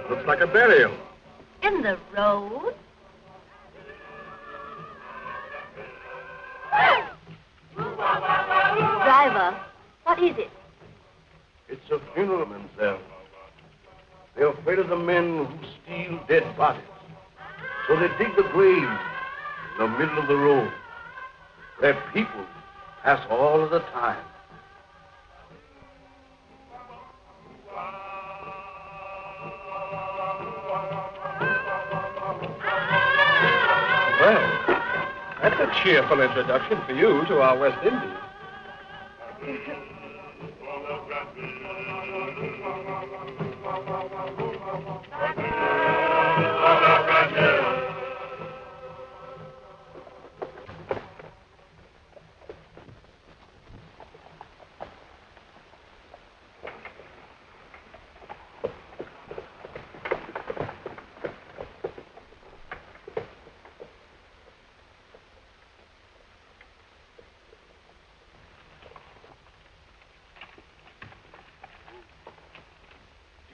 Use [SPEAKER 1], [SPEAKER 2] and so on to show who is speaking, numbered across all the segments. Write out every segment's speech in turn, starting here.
[SPEAKER 1] Looks like a burial.
[SPEAKER 2] In the road? Driver, what is it?
[SPEAKER 1] It's a funeral, mademoiselle. They're afraid of the men who steal dead bodies. So they dig the grave in the middle of the road, where people pass all of the time.
[SPEAKER 3] Well, that's a cheerful introduction for you to our West Indies.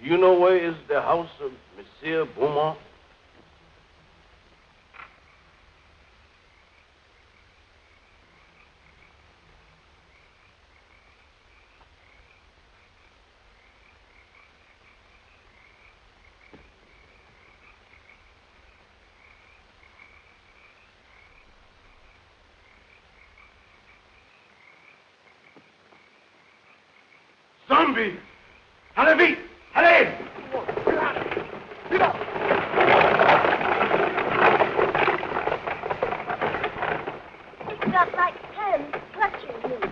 [SPEAKER 1] Do you know where is the house of Monsieur Beaumont? Zombie! Allez vite! Allez! Vite!
[SPEAKER 2] It's got like hands clutching me.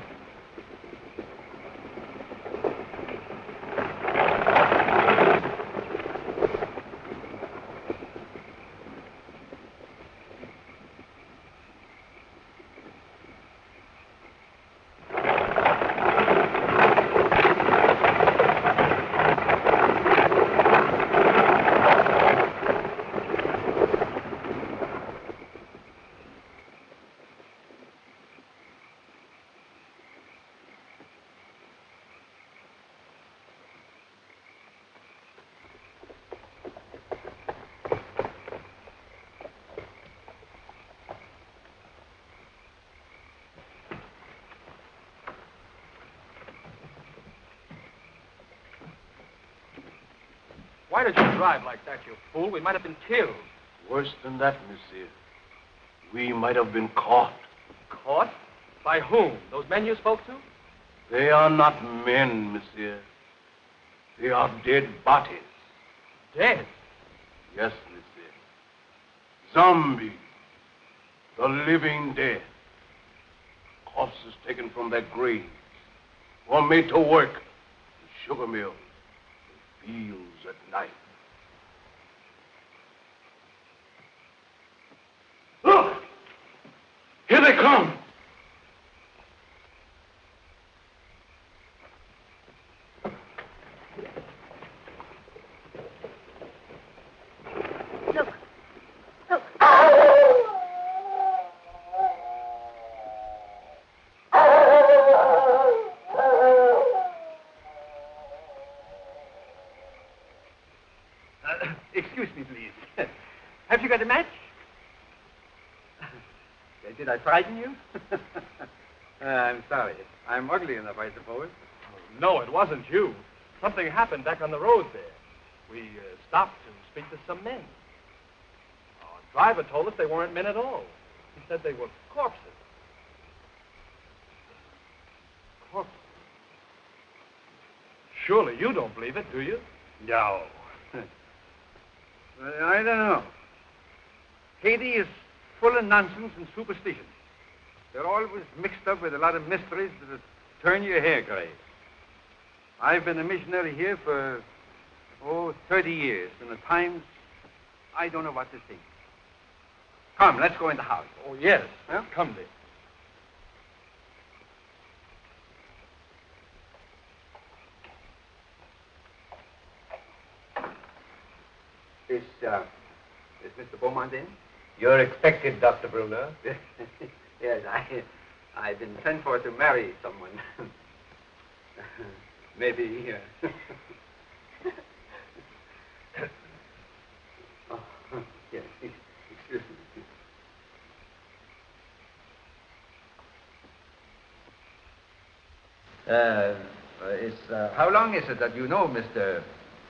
[SPEAKER 3] Why did you drive like that, you fool? We might have been killed.
[SPEAKER 1] Worse than that, monsieur. We might have been caught.
[SPEAKER 3] Caught? By whom? Those men you spoke to?
[SPEAKER 1] They are not men, monsieur. They are dead bodies.
[SPEAKER 3] Dead?
[SPEAKER 1] Yes, monsieur. Zombies. The living dead. Corpses taken from their graves. Or made to work. The sugar mill. The fields at night. Look! Here they come!
[SPEAKER 2] Look. Look.
[SPEAKER 4] Excuse me, please. Have you got a match? Did I frighten you? I'm sorry. I'm ugly enough, I suppose.
[SPEAKER 3] No, it wasn't you. Something happened back on the road there. We stopped to speak to some men. Oh, driver told us they weren't men at all. He said they were corpses. Corpses? Surely you don't believe it, do you?
[SPEAKER 4] No. I don't know. Haiti is full of nonsense and superstition. They're always mixed up with a lot of mysteries that turn your hair gray. I've been a missionary here for, 30 years, and at times, I don't know what to think. Come, let's go in the house.
[SPEAKER 3] Oh, yes.
[SPEAKER 4] Huh?
[SPEAKER 3] Come, Dick.
[SPEAKER 4] Is Mr. Beaumont in?
[SPEAKER 5] You're expected, Dr. Bruner.
[SPEAKER 4] Yes, I've been sent for to marry someone. Maybe. Oh, yes. Excuse me. How long is it that you know Mr.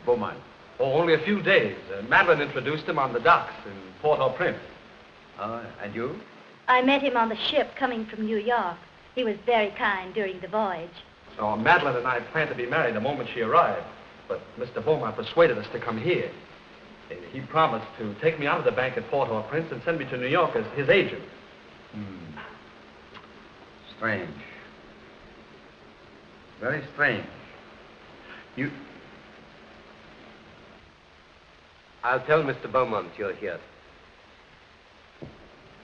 [SPEAKER 4] Beaumont?
[SPEAKER 3] Oh, only a few days. Madeleine introduced him on the docks in Port-au-Prince.
[SPEAKER 4] And you?
[SPEAKER 2] I met him on the ship coming from New York. He was very kind during the voyage.
[SPEAKER 3] So Madeleine and I planned to be married the moment she arrived. But Mr. Beaumont persuaded us to come here. He promised to take me out of the bank at Port-au-Prince and send me to New York as his agent.
[SPEAKER 4] Strange. Very strange.
[SPEAKER 5] I'll tell Mr. Beaumont you're here.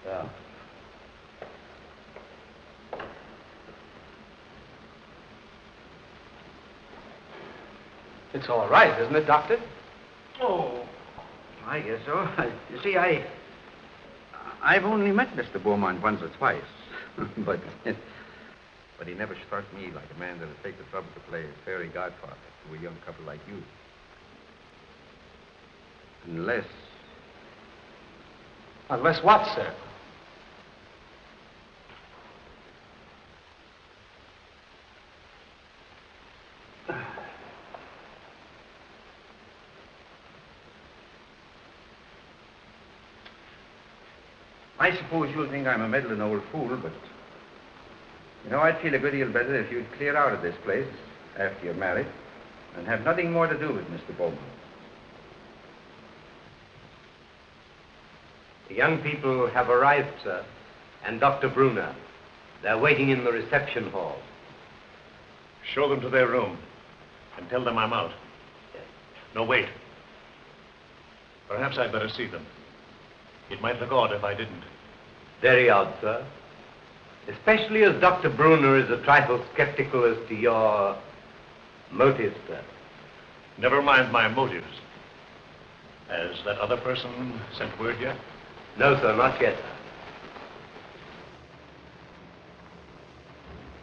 [SPEAKER 4] Yeah.
[SPEAKER 3] It's all right, isn't it, Doctor?
[SPEAKER 4] Oh, I guess so. You see, I've only met Mr. Beaumont once or twice, but he never struck me like a man that'll take the trouble to play fairy godfather to a young couple like you. Unless...
[SPEAKER 3] Unless what, sir?
[SPEAKER 4] I suppose you'll think I'm a meddling old fool, but... You know, I'd feel a good deal better if you'd clear out of this place after you're married and have nothing more to do with Mr. Beaumont.
[SPEAKER 5] The young people have arrived, sir, and Dr. Bruner. They're waiting in the reception hall.
[SPEAKER 3] Show them to their room and tell them I'm out.
[SPEAKER 5] Yes.
[SPEAKER 3] No, wait. Perhaps I'd better see them. It might look odd if I didn't.
[SPEAKER 5] Very odd, sir. Especially as Dr. Bruner is a trifle skeptical as to your motives, sir.
[SPEAKER 3] Never mind my motives. Has that other person sent word yet?
[SPEAKER 5] No, sir, not yet, sir.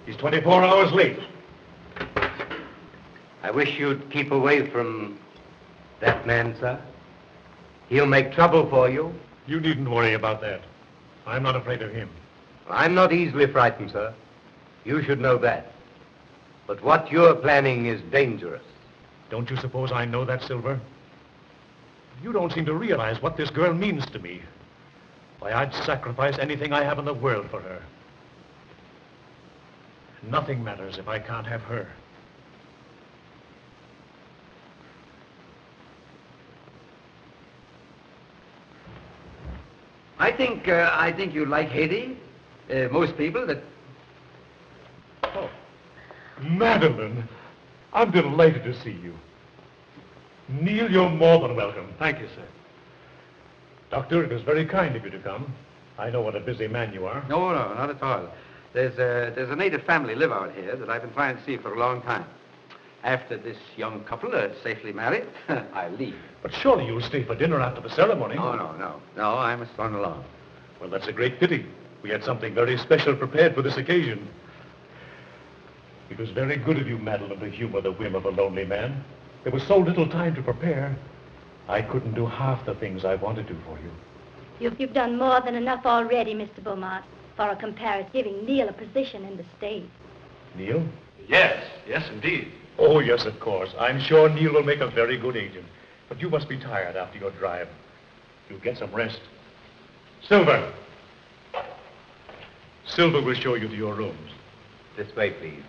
[SPEAKER 3] He's 24 hours late.
[SPEAKER 5] I wish you'd keep away from that man, sir. He'll make trouble for you.
[SPEAKER 3] You needn't worry about that. I'm not afraid of him.
[SPEAKER 5] I'm not easily frightened, sir. You should know that. But what you're planning is dangerous.
[SPEAKER 3] Don't you suppose I know that, Silver? You don't seem to realize what this girl means to me. Why, I'd sacrifice anything I have in the world for her. Nothing matters if I can't have her.
[SPEAKER 4] I think you like Haiti. Most people that...
[SPEAKER 3] Oh, Madeleine, I'm delighted to see you. Neil, you're more than welcome. Thank you, sir. Doctor, it was very kind of you to come. I know what a busy man you are.
[SPEAKER 4] No, not at all. There's a native family live out here that I've been trying to see for a long time. After this young couple are safely married, I'll leave.
[SPEAKER 3] But surely you'll stay for dinner after the ceremony.
[SPEAKER 4] No, I must run along.
[SPEAKER 3] Well, that's a great pity. We had something very special prepared for this occasion. It was very good of you, Madeleine, to humor the whim of a lonely man. There was so little time to prepare. I couldn't do half the things I wanted to for you.
[SPEAKER 2] You've done more than enough already, Mr. Beaumont, for a comparison, giving Neil a position in the state.
[SPEAKER 3] Neil?
[SPEAKER 1] Yes, indeed.
[SPEAKER 3] Oh, yes, of course. I'm sure Neil will make a very good agent. But you must be tired after your drive. You'll get some rest. Silver. Silver will show you to your rooms.
[SPEAKER 5] This way, please.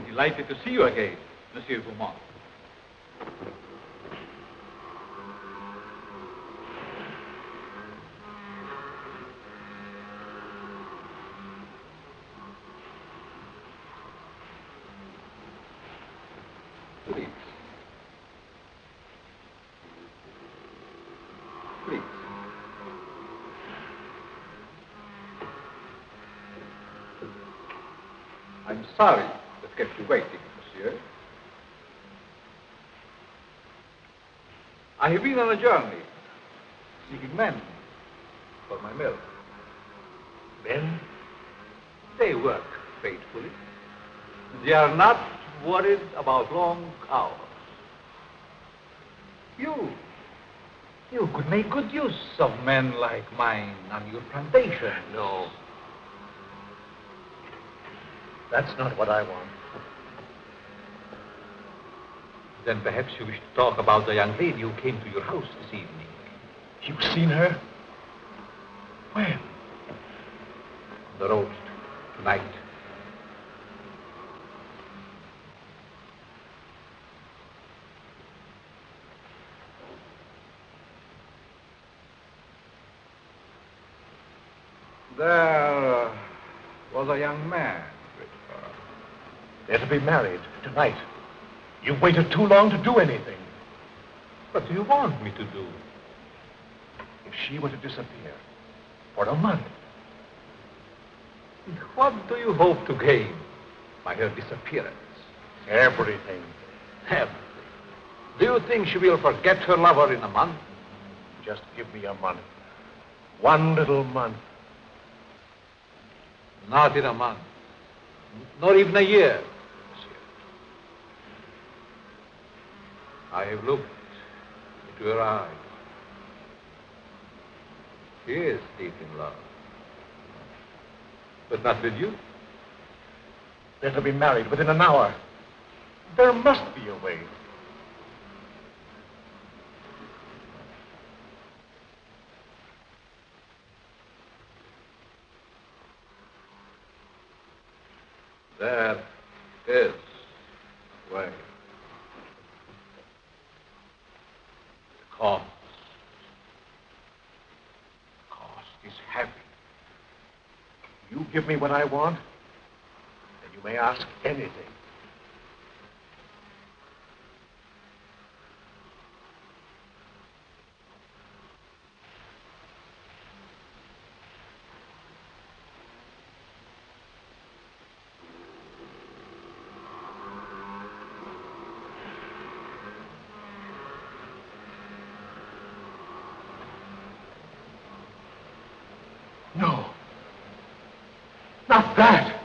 [SPEAKER 6] Delighted to see you again, Monsieur Beaumont. Please. Please. I'm sorry that kept you waiting, monsieur. I have been on a journey, seeking men for my mill.
[SPEAKER 3] Men?
[SPEAKER 6] They work faithfully. They are not worried about long hours. You could make good use of men like mine on your plantation.
[SPEAKER 3] No. That's not what I want.
[SPEAKER 6] Then perhaps you wish to talk about the young lady who came to your house this evening.
[SPEAKER 3] You've seen her? When?
[SPEAKER 6] The road tonight. was a young man, Christopher.
[SPEAKER 3] They're to be married tonight. You've waited too long to do anything.
[SPEAKER 6] What do you want me to do?
[SPEAKER 3] If she were to disappear for a month,
[SPEAKER 6] What do you hope to gain by her disappearance?
[SPEAKER 3] everything.
[SPEAKER 6] Everything. Do you think she will forget her lover in a month?
[SPEAKER 3] Just give me a month. One little month.
[SPEAKER 6] Not in a month. Not even a year, monsieur. I have looked into her eyes. She is deep in love. But not with you.
[SPEAKER 3] They're to be married within an hour. There must be a way.
[SPEAKER 6] There is a way. The cost.
[SPEAKER 3] The cost is heavy. You give me what I want, and you may ask anything. No. Not that.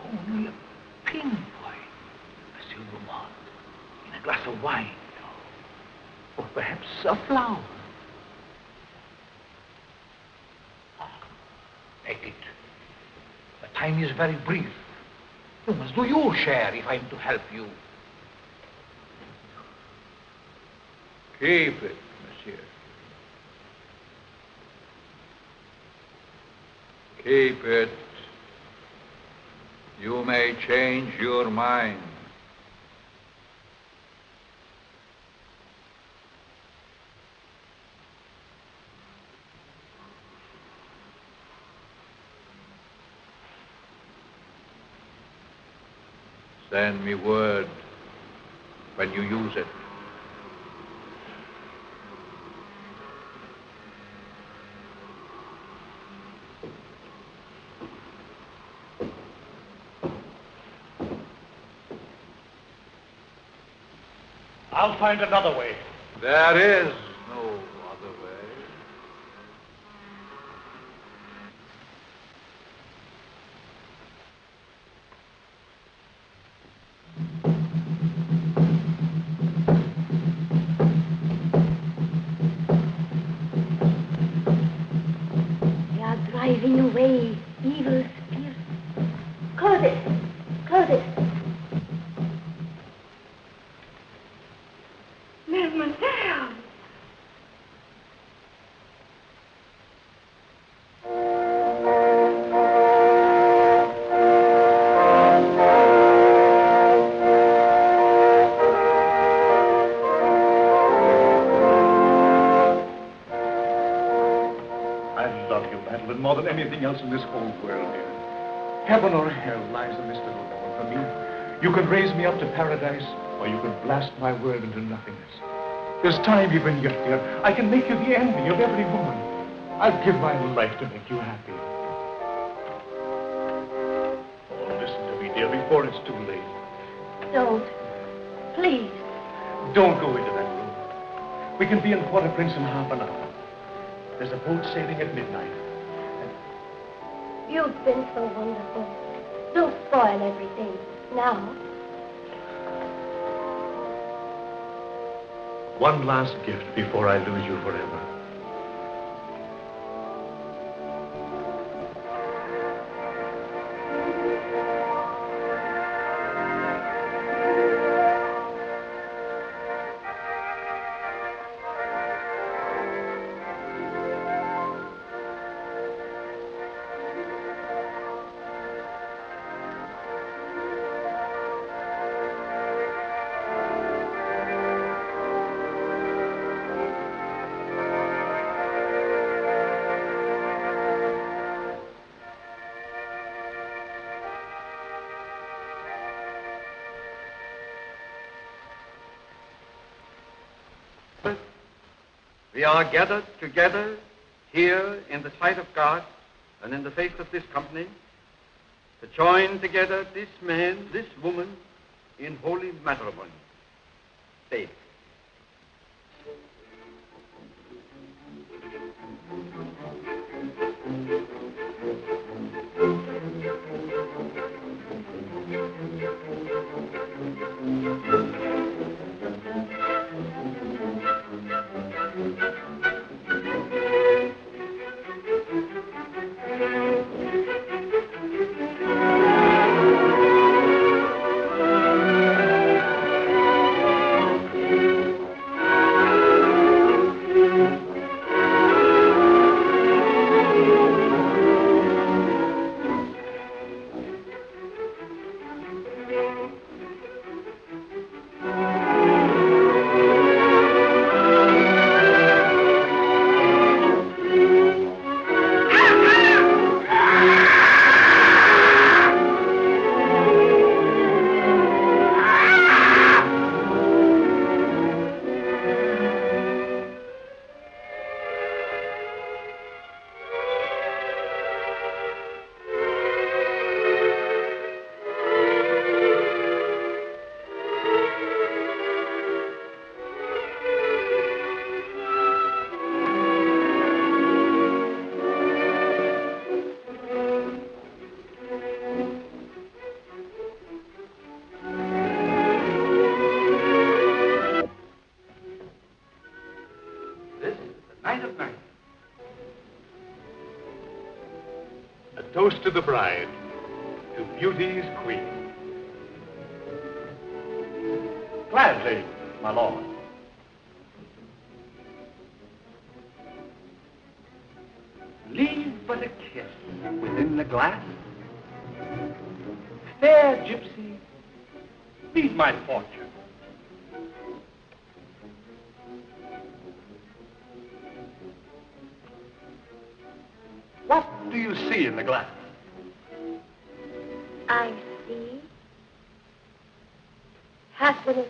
[SPEAKER 6] Only a pinpoint, Monsieur Beaumont, in a glass of wine, or perhaps a flower. Take it. The time is very brief. You must do your share if I am to help you. Keep it, monsieur. Keep it. You may change your mind. Send me word when you use it.
[SPEAKER 3] I'll find another way.
[SPEAKER 6] There is no other way.
[SPEAKER 2] They are driving away evil spirits. Close it. Close it. Mademoiselle.
[SPEAKER 3] I love you, Madeleine, more than anything else in this whole world, dear. Heaven or hell lies in this little door for me. You can raise me up to paradise, or you can blast my world into nothingness. There's time even yet, dear. I can make you the envy of every woman. I'll give my life to make you happy. Oh, listen to me, dear, before it's too late.
[SPEAKER 2] Don't. Please.
[SPEAKER 3] Don't go into that room. We can be in Port-au-Prince in half an hour. There's a boat sailing at midnight.
[SPEAKER 2] You've been so wonderful. Don't spoil everything. Now.
[SPEAKER 3] One last gift before I lose you forever.
[SPEAKER 4] we are gathered together here in the sight of God and in the face of this company to join together this man, this woman in holy matrimony. Faith.
[SPEAKER 3] Toast to the bride, to beauty's queen. Gladly, my lord.
[SPEAKER 6] Leave but a kiss within the glass. Fair gypsy, meet my fortune. What do you see in the glass?
[SPEAKER 2] I see happiness.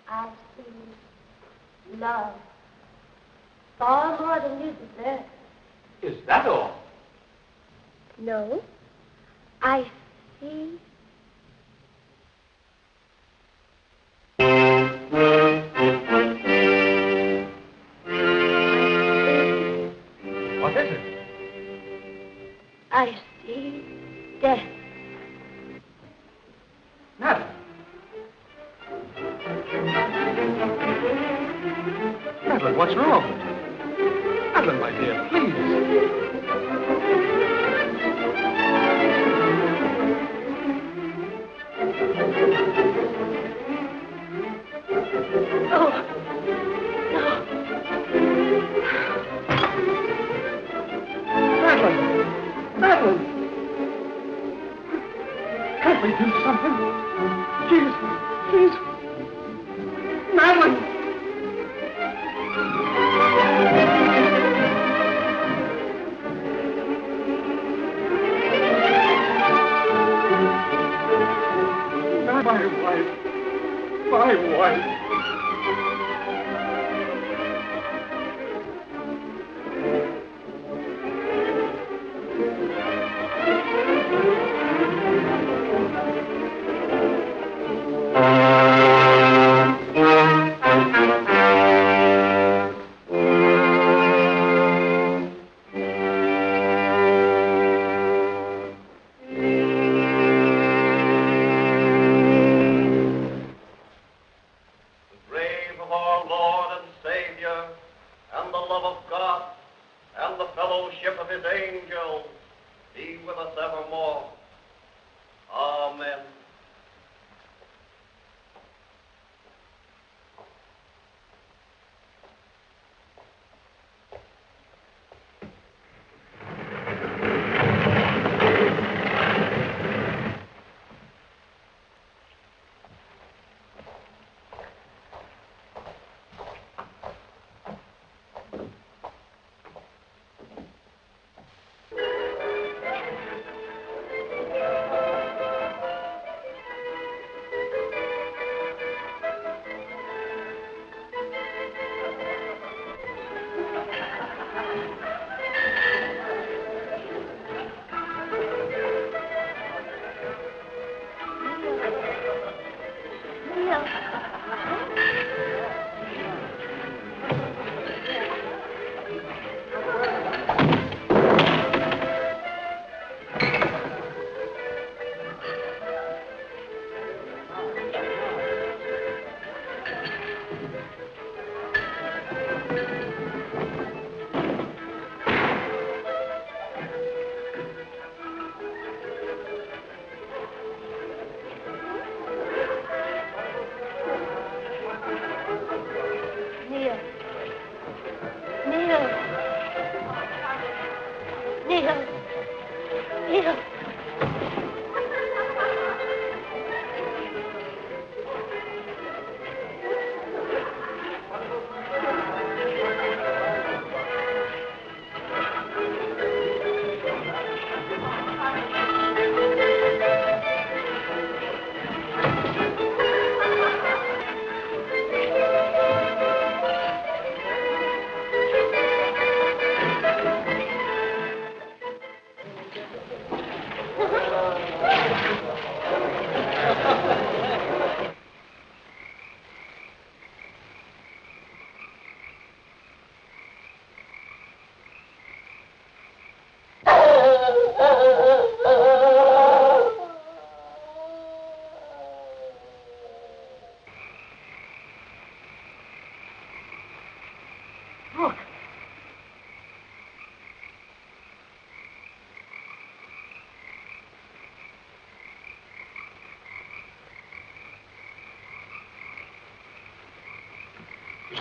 [SPEAKER 2] I see love. Far more than you deserve.
[SPEAKER 6] Is that all?
[SPEAKER 2] No, I see.
[SPEAKER 6] What is it?
[SPEAKER 2] I see death.
[SPEAKER 6] Madeleine. Madeleine, what's wrong? Madeleine, my dear, please.
[SPEAKER 2] Oh, no.
[SPEAKER 6] Madeleine! Can't we do something? Please. Madeleine! My wife.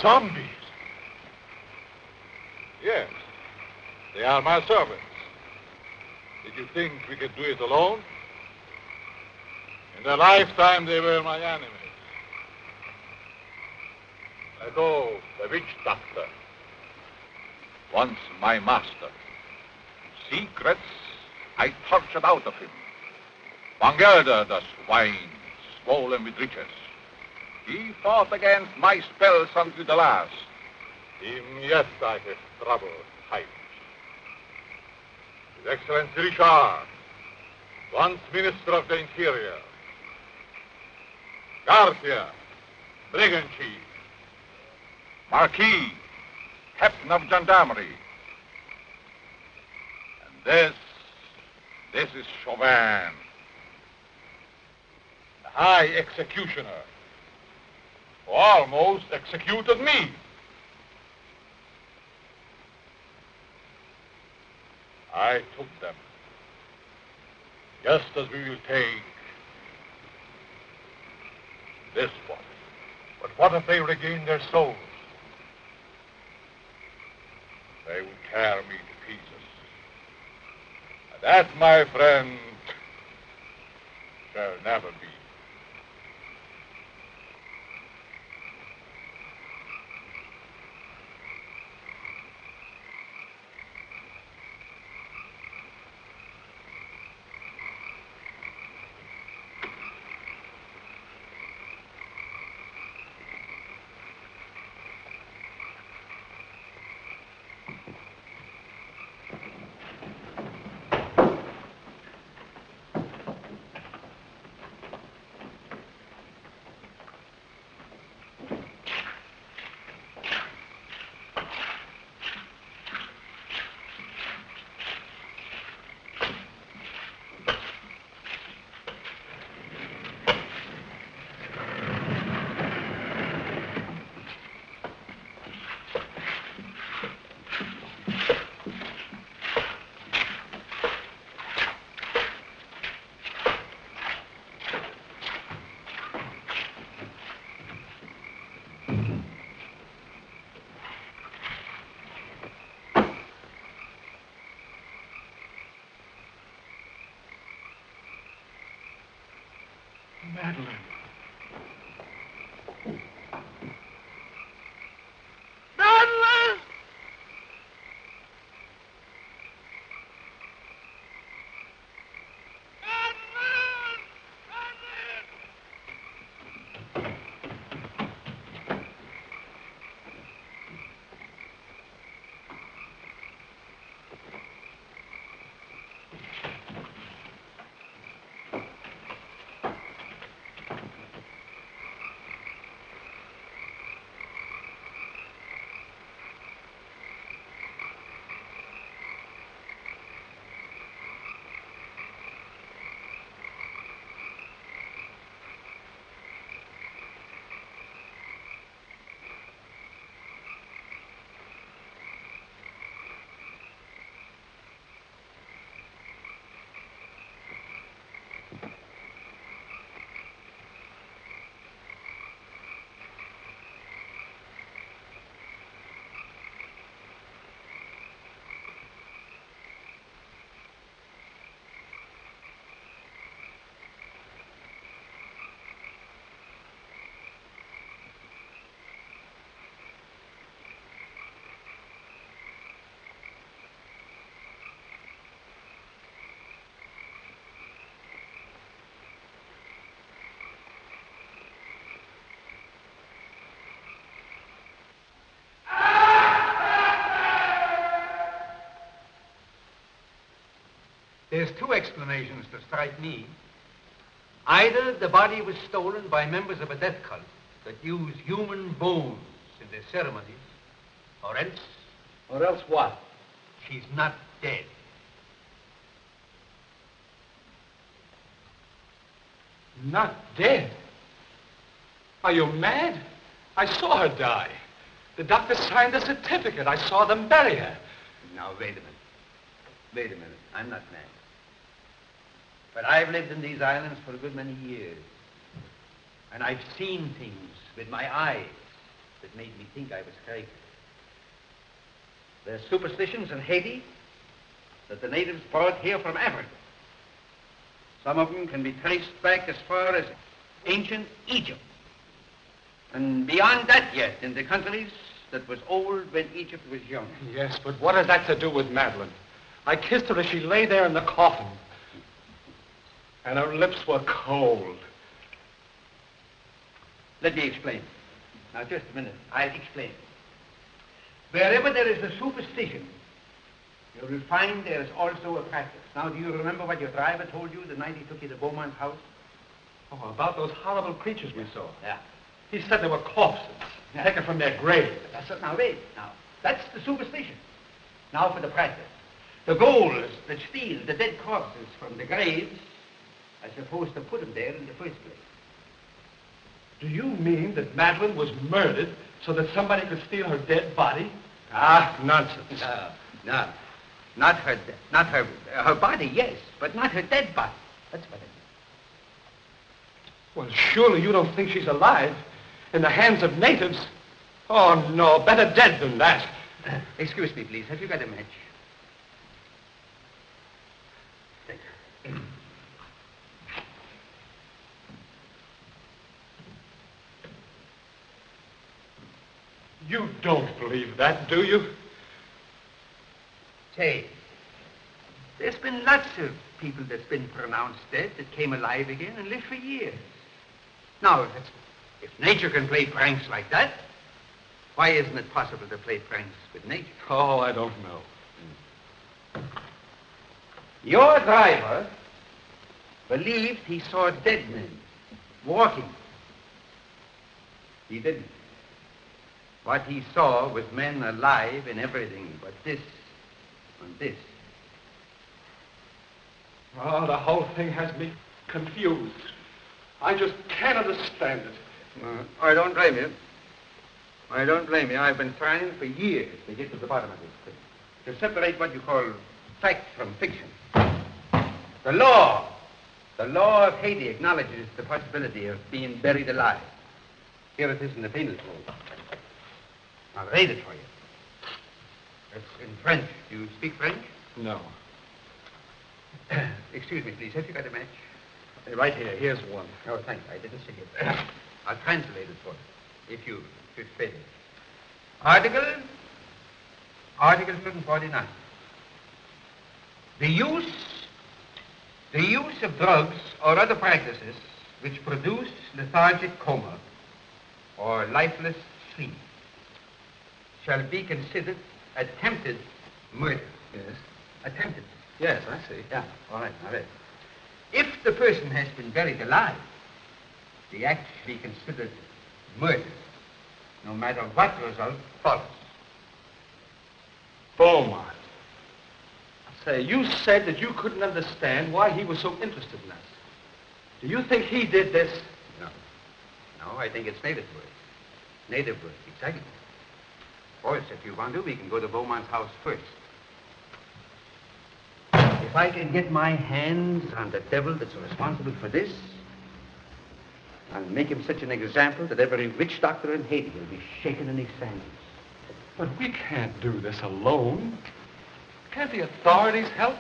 [SPEAKER 3] Zombies.
[SPEAKER 7] Yes, they are my servants. Did you think we could do it alone? In their lifetime, they were my enemies. Legault, the witch doctor, once my master. Secrets I tortured out of him. Van Gelder, the swine, swollen with riches. He fought against my spells until the last. Him yet I have trouble hiding. His Excellency Richard, once Minister of the Interior. Garcia, brigand chief. Marquis, captain of gendarmerie. And this is Chauvin, the high executioner, who almost executed me. I took them, just as we will take this one. But what if they regain their souls? They would tear me to pieces. And that, my friend, shall never be.
[SPEAKER 3] Madeleine.
[SPEAKER 7] Madeleine!
[SPEAKER 4] There's two explanations that strike me. Either the body was stolen by members of a death cult that use human bones in their ceremonies, or else...
[SPEAKER 6] Or else what?
[SPEAKER 4] She's not dead.
[SPEAKER 8] Not dead? Are you mad? I saw her die. The doctor signed a certificate. I saw them bury her.
[SPEAKER 4] Now, wait a minute. Wait a minute. I'm not mad. But I've lived in these islands for a good many years. And I've seen things with my eyes that made me think I was crazy. There's superstitions in Haiti that the natives brought here from Africa. Some of them can be traced back as far as ancient Egypt. And beyond that yet, in the countries that was old when Egypt was young.
[SPEAKER 8] Yes, but what has that to do with Madeleine? I kissed her as she lay there in the coffin. And her lips were cold.
[SPEAKER 4] Let me explain. Now, just a minute. I'll explain. Wherever there is a superstition, you will find there is also a practice. Now, do you remember what your driver told you the night he took you to Beaumont's house?
[SPEAKER 8] Oh, about those horrible creatures we saw.
[SPEAKER 4] Yeah.
[SPEAKER 8] He said they were corpses, taken from their grave.
[SPEAKER 4] That's it. Now, wait. Now, that's the superstition. Now for the practice. The ghouls that steal the dead corpses from the graves are supposed to put them there in the first place.
[SPEAKER 8] Do you mean that Madeleine was murdered so that somebody could steal her dead body?
[SPEAKER 4] Ah, nonsense. No. Not her body, yes, but not her dead body. That's what I mean.
[SPEAKER 8] Well, surely you don't think she's alive in the hands of natives? Oh, no, better dead than that.
[SPEAKER 4] Excuse me, please. Have you got a match? Thank you.
[SPEAKER 8] You don't believe that, do you?
[SPEAKER 4] Say, there's been lots of people that's been pronounced dead that came alive again and lived for years. Now, if nature can play pranks like that, why isn't it possible to play pranks with nature?
[SPEAKER 8] Oh, I don't know.
[SPEAKER 4] Your driver believed he saw dead men walking. He didn't. What he saw was men alive in everything but this and this.
[SPEAKER 8] Oh, the whole thing has me confused. I just can't understand it.
[SPEAKER 4] I don't blame you. I don't blame you. I've been trying for years to get to the bottom of this thing. To separate what you call fact from fiction. The law of Haiti acknowledges the possibility of being buried alive. Here it is in the penal code. I'll read it for you. It's in French. Do you speak French?
[SPEAKER 8] No.
[SPEAKER 4] Excuse me, please. Have you got a match?
[SPEAKER 8] Right here. Here's one.
[SPEAKER 4] Oh, thanks. I didn't see it. I'll translate it for you, if you fit it. Article 149. The use of drugs or other practices which produce lethargic coma or lifeless sleep shall be considered attempted murder.
[SPEAKER 8] Yes.
[SPEAKER 4] Attempted.
[SPEAKER 8] Yes, I see.
[SPEAKER 4] Yeah, all right. If the person has been buried alive, the act shall be considered murder, no matter what result follows.
[SPEAKER 8] Beaumont. Say, you said that you couldn't understand why he was so interested in us. Do you think he did this?
[SPEAKER 4] No, I think it's native work. Native work, exactly. Of course, if you want to, we can go to Beaumont's house first. If I can get my hands on the devil that's responsible for this, I'll make him such an example that every witch doctor in Haiti will be shaken in his sandals.
[SPEAKER 8] But we can't do this alone. Can't the authorities help?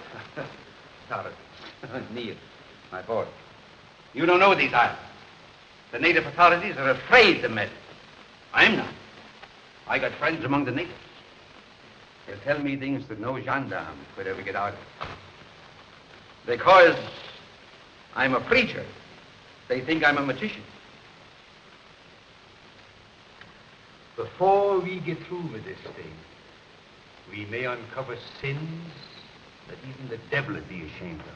[SPEAKER 4] Authorities? Neil, my boy. You don't know these islands. The native authorities are afraid to meddle. I'm not. I got friends among the natives. They'll tell me things that no gendarme could ever get out of. Because I'm a preacher, they think I'm a magician. Before we get through with this thing, we may uncover sins
[SPEAKER 5] that even the devil would be ashamed of.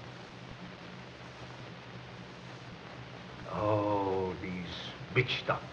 [SPEAKER 5] Oh, these witch doctors.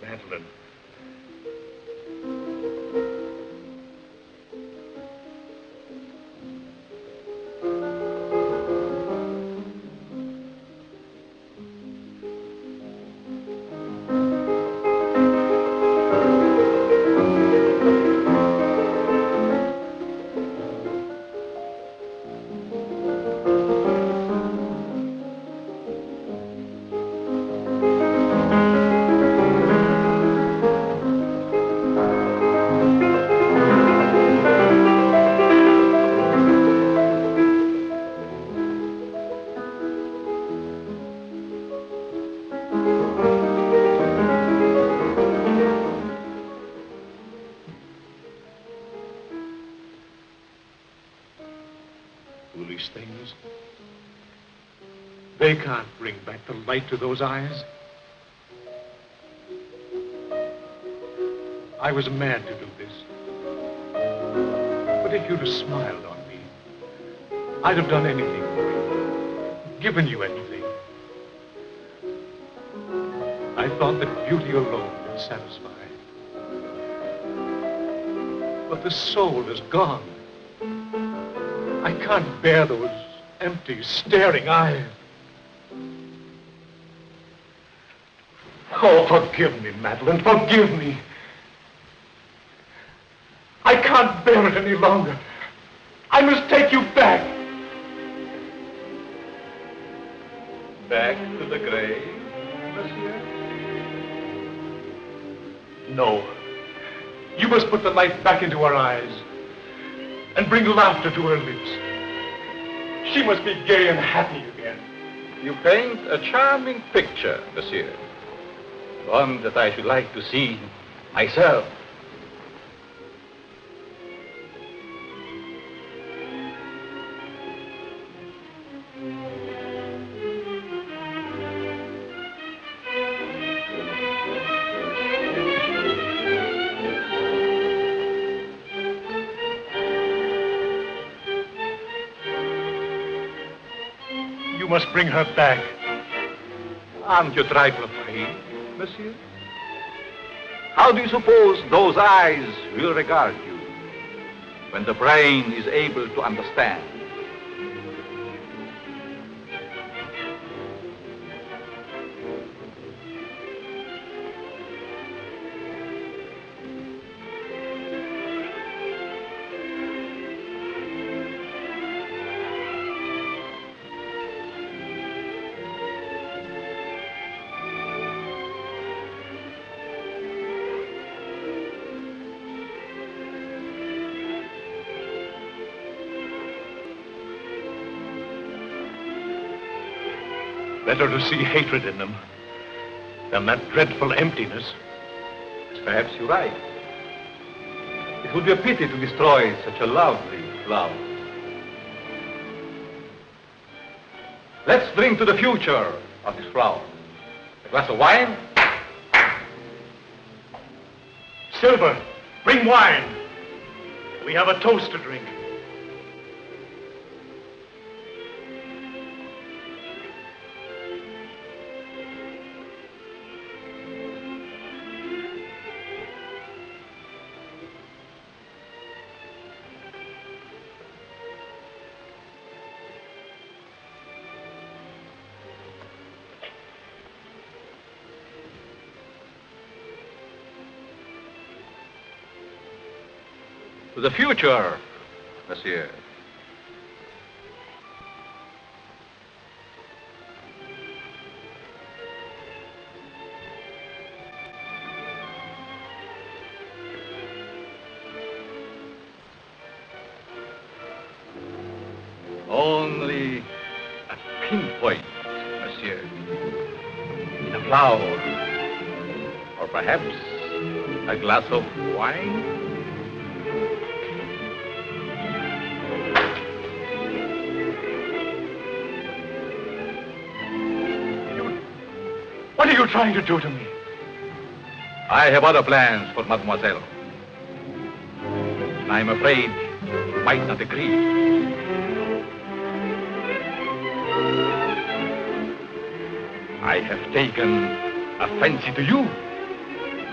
[SPEAKER 3] Madeleine. Foolish things. They can't bring back the light to those eyes. I was mad to do this. But if you'd have smiled on me, I'd have done anything for you, given you anything. I thought that beauty alone would satisfy. But the soul is gone. I can't bear those empty, staring eyes. Oh, forgive me, Madeleine, forgive me. I can't bear it any longer. I must take you back.
[SPEAKER 7] Back to the grave, monsieur?
[SPEAKER 3] No. You must put the light back into her eyes and bring laughter to her lips. She must be gay and happy again.
[SPEAKER 7] You paint a charming picture, monsieur. One that I should like to see myself.
[SPEAKER 3] You must bring her back.
[SPEAKER 7] Aren't you a trifle afraid, monsieur? How do you suppose those eyes will regard you when the brain is able to understand?
[SPEAKER 3] Better to see hatred in them than that dreadful emptiness.
[SPEAKER 7] Perhaps you're right. It would be a pity to destroy such a lovely flower. Let's drink to the future of this flower. A glass of wine?
[SPEAKER 3] Silver, bring wine. We have a toast to drink.
[SPEAKER 7] To the future, monsieur. Only a pinpoint, monsieur, in a flower, or perhaps a glass of wine.
[SPEAKER 3] What are you trying to do to me?
[SPEAKER 7] I have other plans for mademoiselle. I'm afraid you might not agree. I have taken a fancy to you,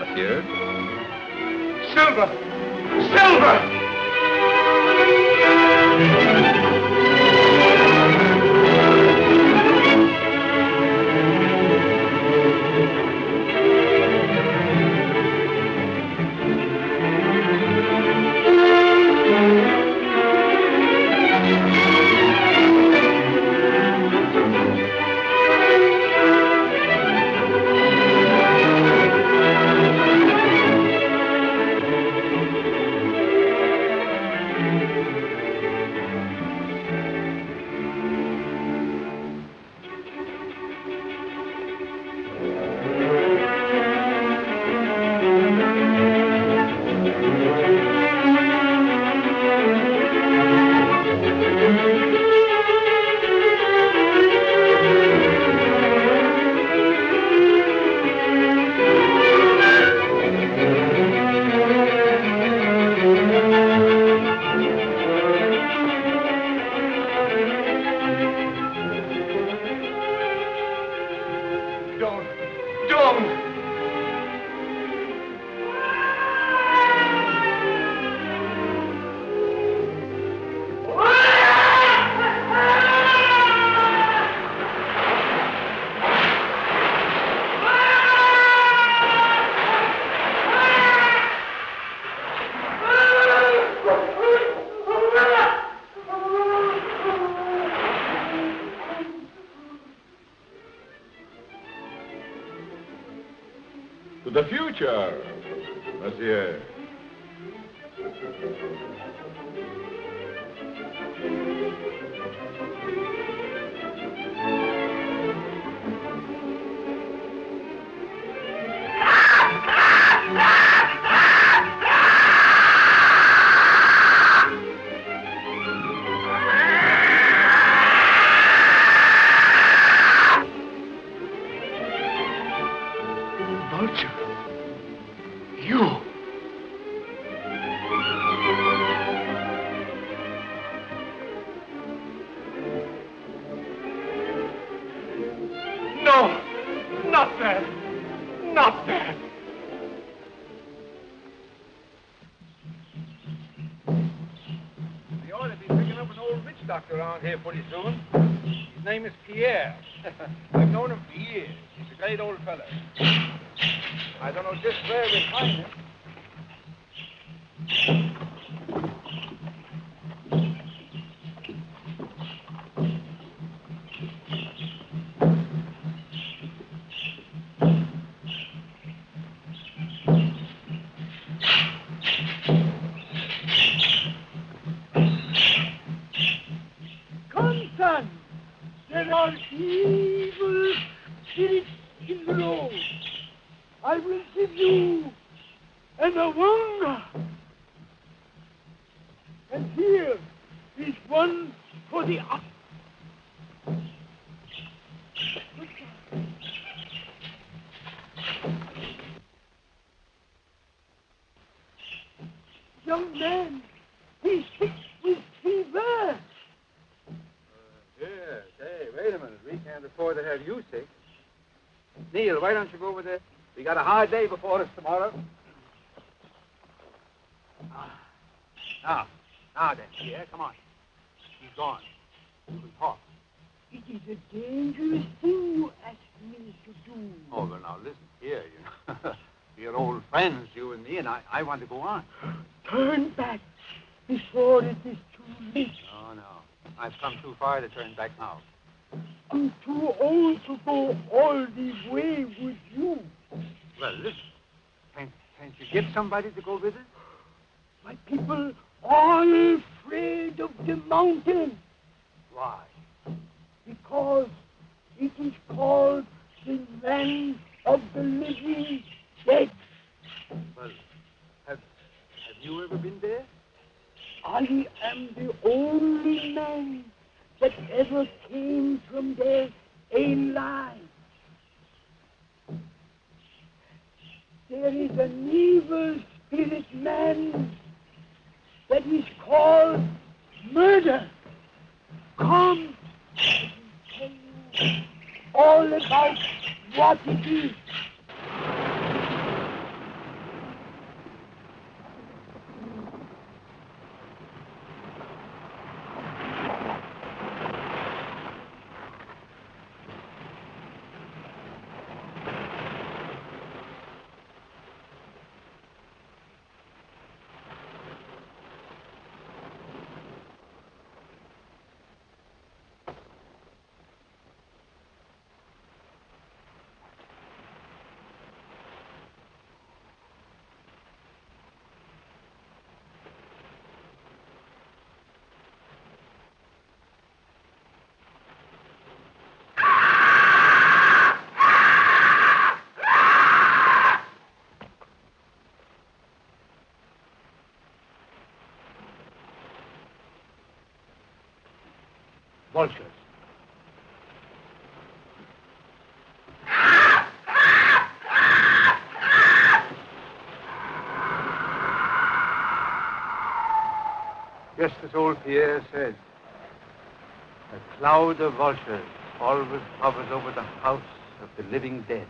[SPEAKER 7] monsieur.
[SPEAKER 3] Silver! Silver!
[SPEAKER 7] To the future, monsieur.
[SPEAKER 4] Around here pretty soon. His name is Pierre. I've known him for years. He's a great old fellow. I don't know just where we'll find him.
[SPEAKER 9] There are evil spirits in the road. I will give you an awanga. And here is one for the ox. Young man,
[SPEAKER 4] before they have you sick. Neil, why don't you go over there? We got a hard day before us tomorrow. Now then, yeah, come on. He's gone. We'll talk.
[SPEAKER 9] It is a dangerous thing you ask me to do.
[SPEAKER 4] Oh, well, now, listen here, you know. We're old friends, you and me, and I want to go on.
[SPEAKER 9] Turn back before it is too late.
[SPEAKER 4] No. I've come too far to turn back now.
[SPEAKER 9] I'm too old to go all the way with you.
[SPEAKER 4] Well, listen. Can't you get somebody to go with us?
[SPEAKER 9] My people are afraid of the mountain.
[SPEAKER 4] Why?
[SPEAKER 9] Because it is called the land of the living dead.
[SPEAKER 4] Well, have you ever been there?
[SPEAKER 9] I am the only man that ever came from there alive. There is an evil spirit man that is called murder. Come, I will tell you all about what it is.
[SPEAKER 4] Vultures. Just as old Pierre said, a cloud of vultures always hovers over the house of the living dead.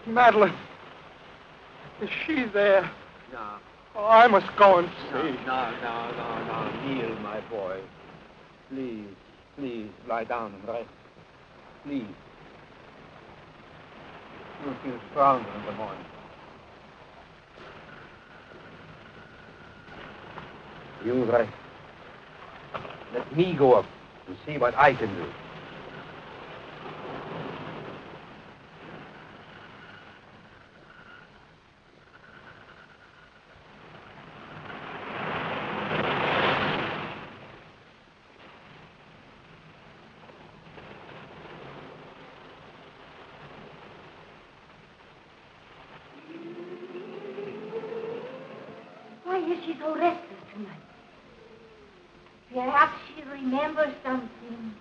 [SPEAKER 8] Madeleine. Is she there?
[SPEAKER 4] No.
[SPEAKER 8] Oh, I must go and see.
[SPEAKER 4] No, Neil, my boy. Please, lie down and rest. Please. You'll feel stronger in the morning. You rest. Let me go up and see what I can do.
[SPEAKER 2] Why is she so restless tonight? Perhaps she remembers something.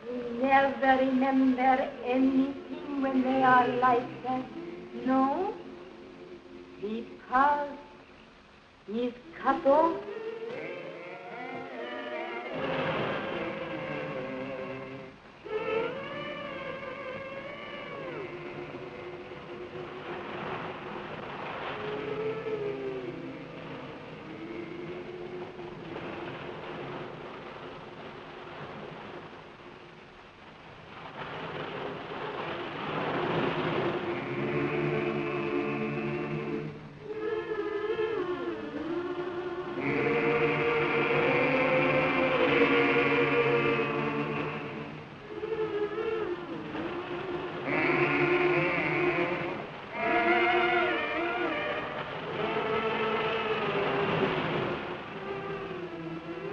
[SPEAKER 2] They never remember anything when they are like that. No? Because he's cut off.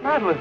[SPEAKER 8] Madeleine.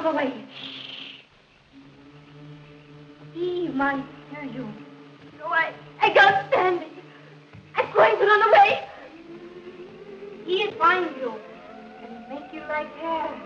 [SPEAKER 2] the way. He might hear you. No, I can't stand it. I'm going to run away. He'll find you and make you like her.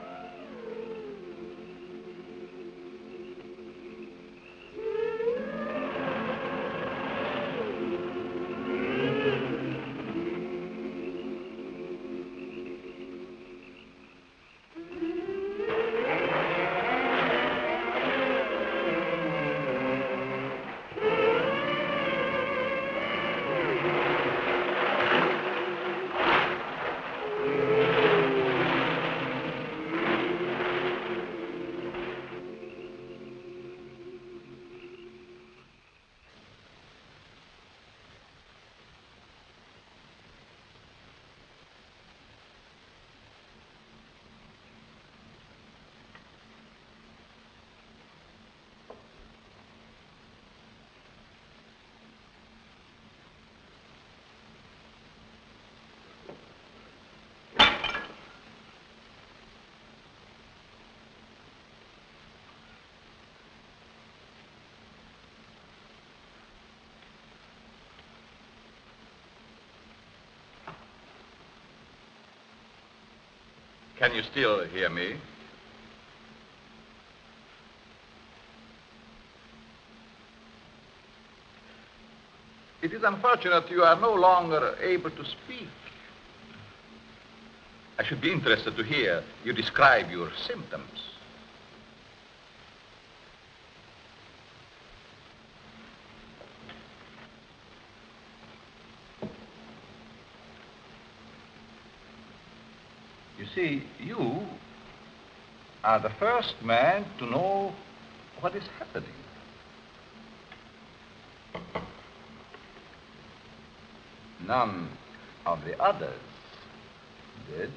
[SPEAKER 7] Can you still hear me? It is unfortunate you are no longer able to speak. I should be interested to hear you describe your symptoms. You see, you are the first man to know what is happening. None of the others did.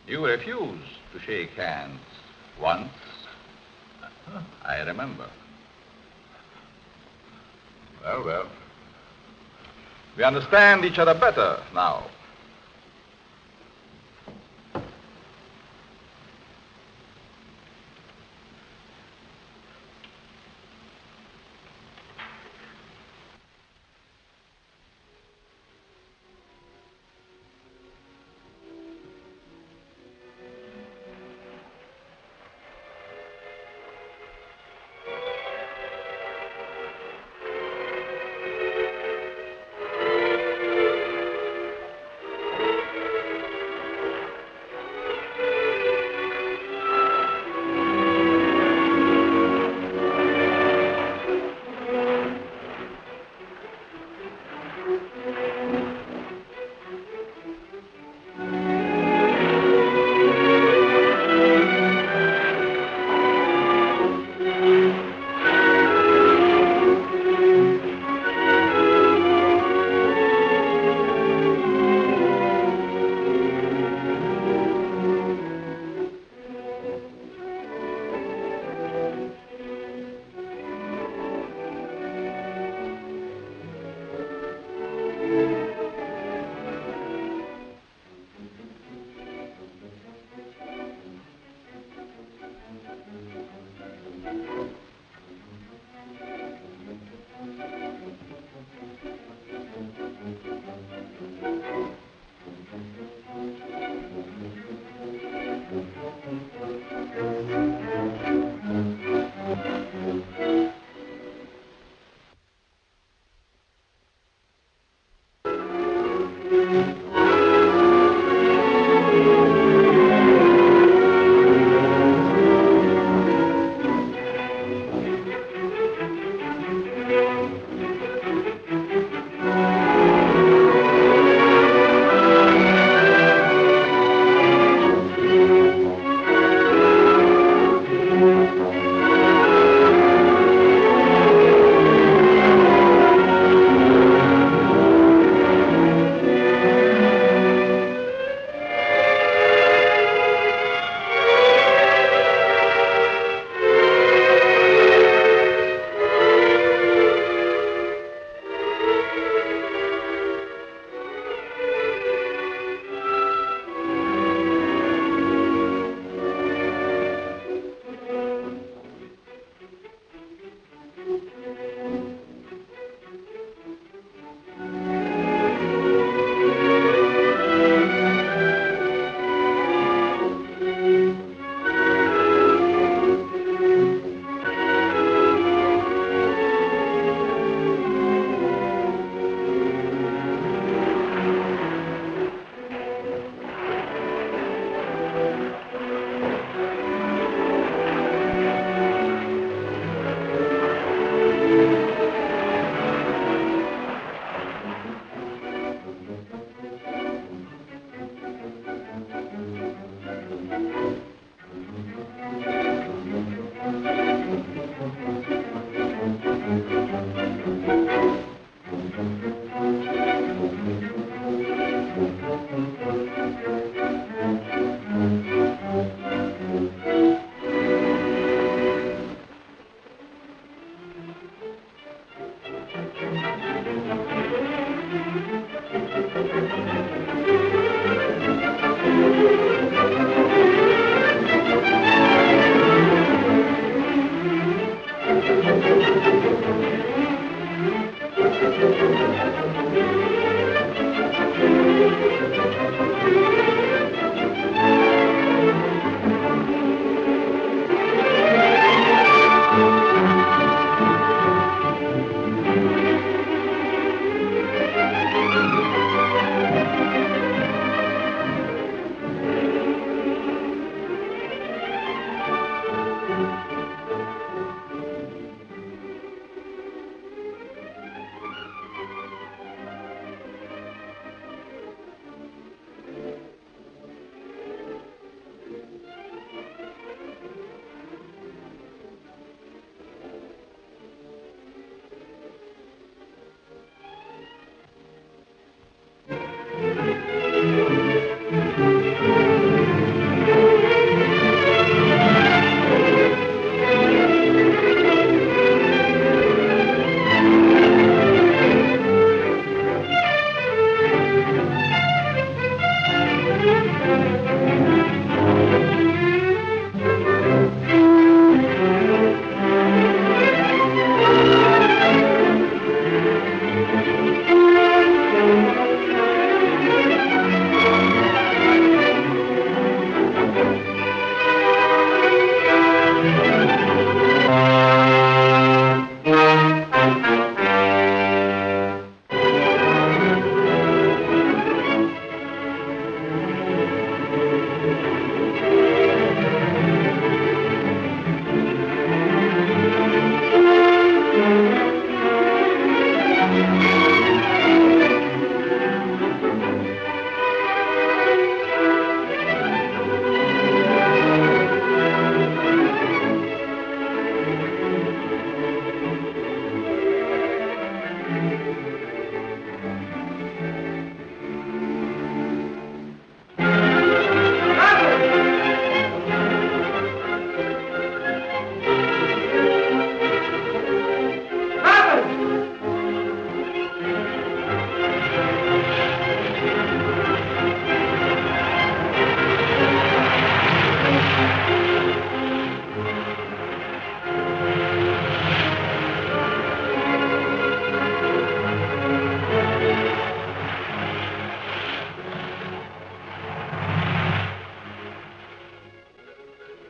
[SPEAKER 7] You refused to shake hands once. I remember. Well, well. We understand each other better now.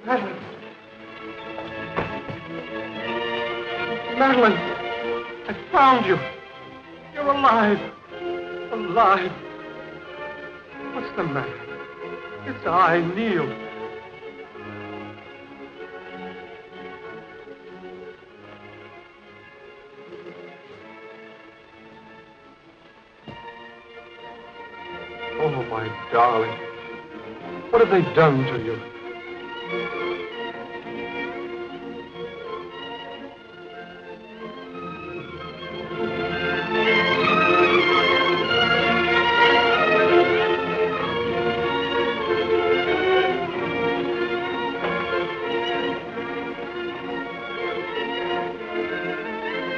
[SPEAKER 8] Madeleine. Madeleine, I found you. You're alive. Alive. What's the matter? It's I, Neil. Oh, my darling. What have they done to you?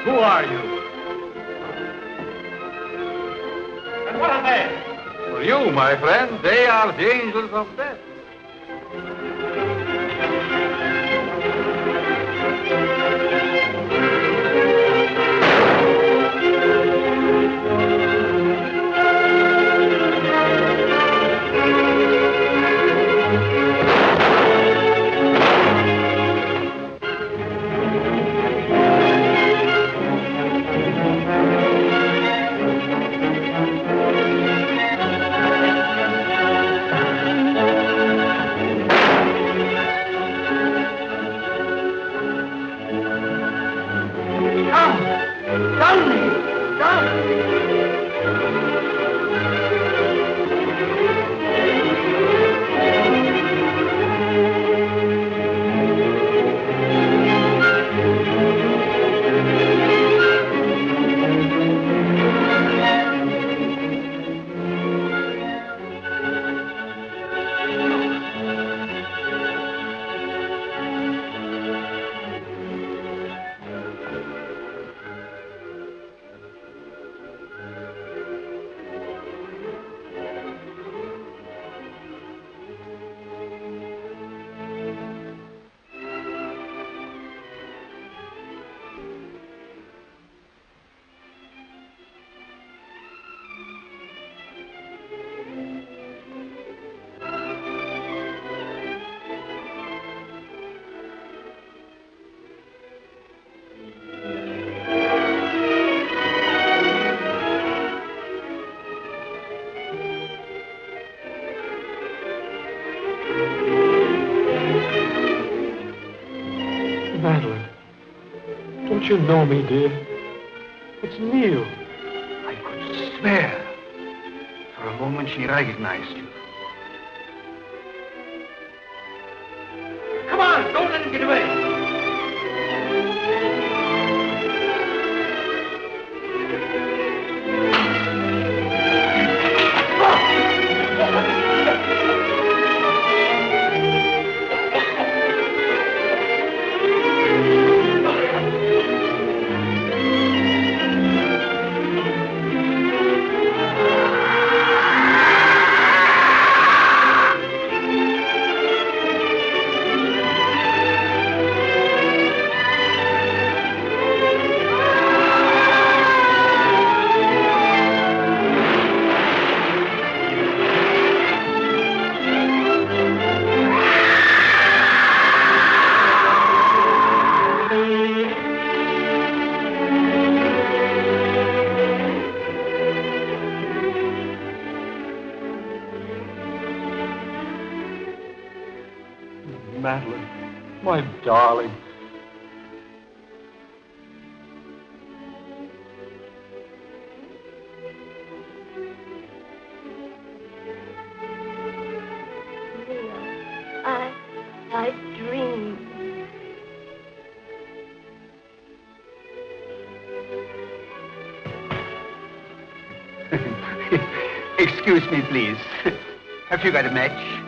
[SPEAKER 1] Who are you? And what are they?
[SPEAKER 4] For you, my friend, they are the angels of death.
[SPEAKER 8] Madeleine, don't you know me, dear? It's Neil.
[SPEAKER 4] I could swear. For a moment she recognized you.
[SPEAKER 1] Come on, don't let him get away.
[SPEAKER 8] Madeleine, my darling.
[SPEAKER 2] Neil, I dreamed.
[SPEAKER 4] Excuse me, please. Have you got a match?